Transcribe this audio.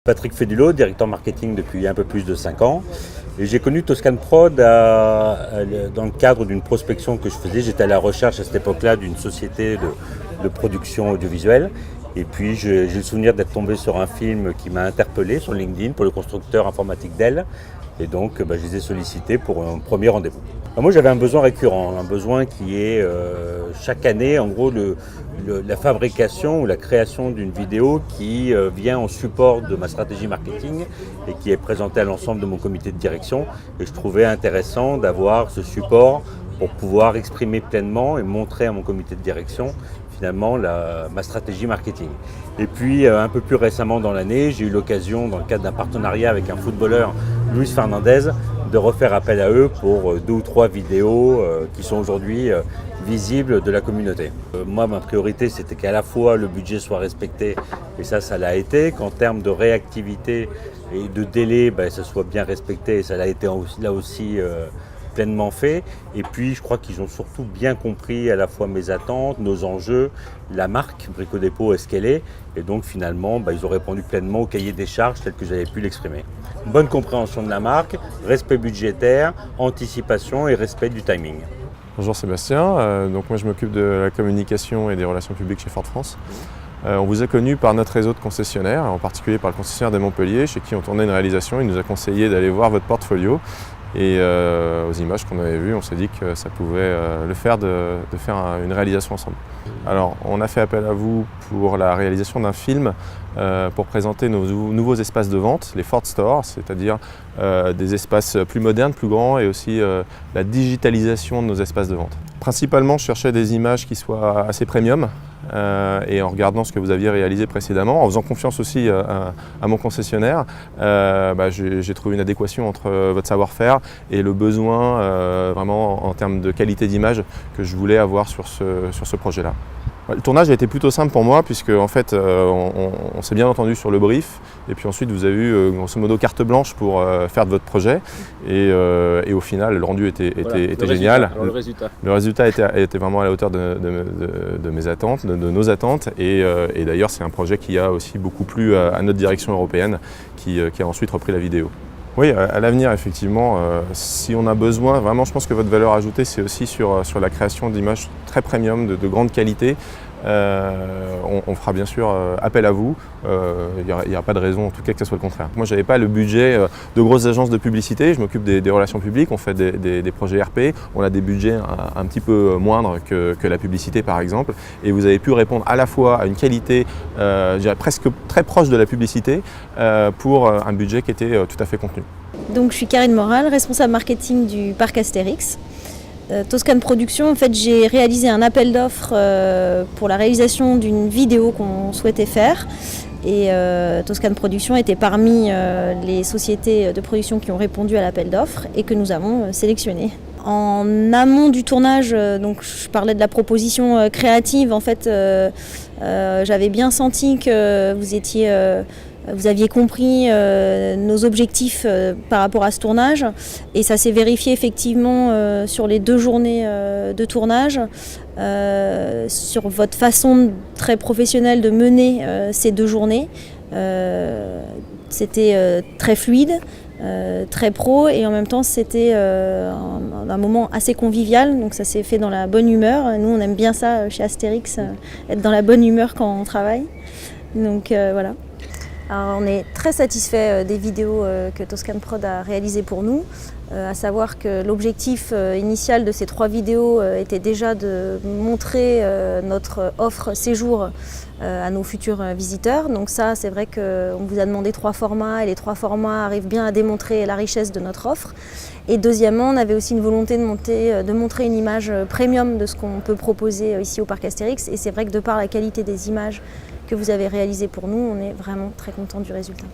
Patrick Fédulot, directeur marketing depuis un peu plus de 5 ans. Et j'ai connu Toscane Prod dans le cadre d'une prospection que je faisais. J'étais à la recherche à cette époque-là d'une société de production audiovisuelle. Et puis j'ai le souvenir d'être tombé sur un film qui m'a interpellé sur LinkedIn pour le constructeur informatique Dell. Et donc je les ai sollicités pour un premier rendez-vous. Moi j'avais un besoin récurrent, un besoin qui est chaque année en gros la fabrication ou la création d'une vidéo qui vient en support de ma stratégie marketing et qui est présentée à l'ensemble de mon comité de direction. Et je trouvais intéressant d'avoir ce support pour pouvoir exprimer pleinement et montrer à mon comité de direction finalement ma stratégie marketing. Et puis un peu plus récemment dans l'année, j'ai eu l'occasion, dans le cadre d'un partenariat avec un footballeur, Luis Fernandez, de refaire appel à eux pour 2 ou 3 vidéos qui sont aujourd'hui visibles de la communauté. Moi, ma priorité, c'était qu'à la fois le budget soit respecté, et ça l'a été, qu'en termes de réactivité et de délai, ça soit bien respecté, et ça l'a été là aussi pleinement fait. Et puis je crois qu'ils ont surtout bien compris à la fois mes attentes, nos enjeux, la marque Brico Dépôt est ce qu'elle est, et donc finalement ils ont répondu pleinement au cahier des charges tel que j'avais pu l'exprimer. Bonne compréhension de la marque, respect budgétaire, anticipation et respect du timing. Bonjour Sébastien, donc moi je m'occupe de la communication et des relations publiques chez Ford France. On vous a connu par notre réseau de concessionnaires, en particulier par le concessionnaire de Montpellier, chez qui on tournait une réalisation. Il nous a conseillé d'aller voir votre portfolio. Et aux images qu'on avait vues, on s'est dit que ça pouvait le faire de faire une réalisation ensemble. Alors, on a fait appel à vous pour la réalisation d'un film pour présenter nos nouveaux espaces de vente, les Ford Stores, c'est-à-dire des espaces plus modernes, plus grands, et aussi la digitalisation de nos espaces de vente. Principalement, je cherchais des images qui soient assez premium, et en regardant ce que vous aviez réalisé précédemment, en faisant confiance aussi à mon concessionnaire, j'ai trouvé une adéquation entre votre savoir-faire et le besoin vraiment en termes de qualité d'image que je voulais avoir sur ce projet-là. Le tournage a été plutôt simple pour moi puisque en fait on s'est bien entendu sur le brief, et puis ensuite vous avez eu grosso modo carte blanche pour faire de votre projet, et au final le rendu était génial. Le résultat était vraiment à la hauteur de mes attentes, de nos attentes, et d'ailleurs c'est un projet qui a aussi beaucoup plu à notre direction européenne qui a ensuite repris la vidéo. Oui, à l'avenir, effectivement, si on a besoin, vraiment, je pense que votre valeur ajoutée, c'est aussi sur la création d'images très premium, de grande qualité. On fera bien sûr appel à vous. Il n'y aura pas de raison, en tout cas, que ce soit le contraire. Moi, je n'avais pas le budget de grosses agences de publicité. Je m'occupe des relations publiques, on fait des projets RP. On a des budgets un petit peu moindres que la publicité, par exemple. Et vous avez pu répondre à la fois à une qualité, je dirais presque très proche de la publicité, pour un budget qui était tout à fait contenu. Donc, je suis Karine Moral, responsable marketing du parc Astérix. Toscane Productions, en fait, j'ai réalisé un appel d'offres pour la réalisation d'une vidéo qu'on souhaitait faire. Et Toscane Productions était parmi les sociétés de production qui ont répondu à l'appel d'offres et que nous avons sélectionné. En amont du tournage, donc je parlais de la proposition créative, en fait, j'avais bien senti que vous aviez compris nos objectifs par rapport à ce tournage, et ça s'est vérifié effectivement sur les 2 journées de tournage, sur votre façon très professionnelle de mener ces 2 journées. C'était très fluide, très pro, et en même temps c'était un moment assez convivial, donc ça s'est fait dans la bonne humeur. Nous on aime bien ça chez Astérix, être dans la bonne humeur quand on travaille, donc voilà. Alors, on est très satisfait des vidéos que Toscane Prod a réalisées pour nous, à savoir que l'objectif initial de ces 3 vidéos était déjà de montrer notre offre séjour à nos futurs visiteurs. Donc ça, c'est vrai qu'on vous a demandé 3 formats, et les 3 formats arrivent bien à démontrer la richesse de notre offre. Et deuxièmement, on avait aussi une volonté de montrer une image premium de ce qu'on peut proposer ici au parc Astérix, et c'est vrai que de par la qualité des images que vous avez réalisées pour nous, on est vraiment très content du résultat.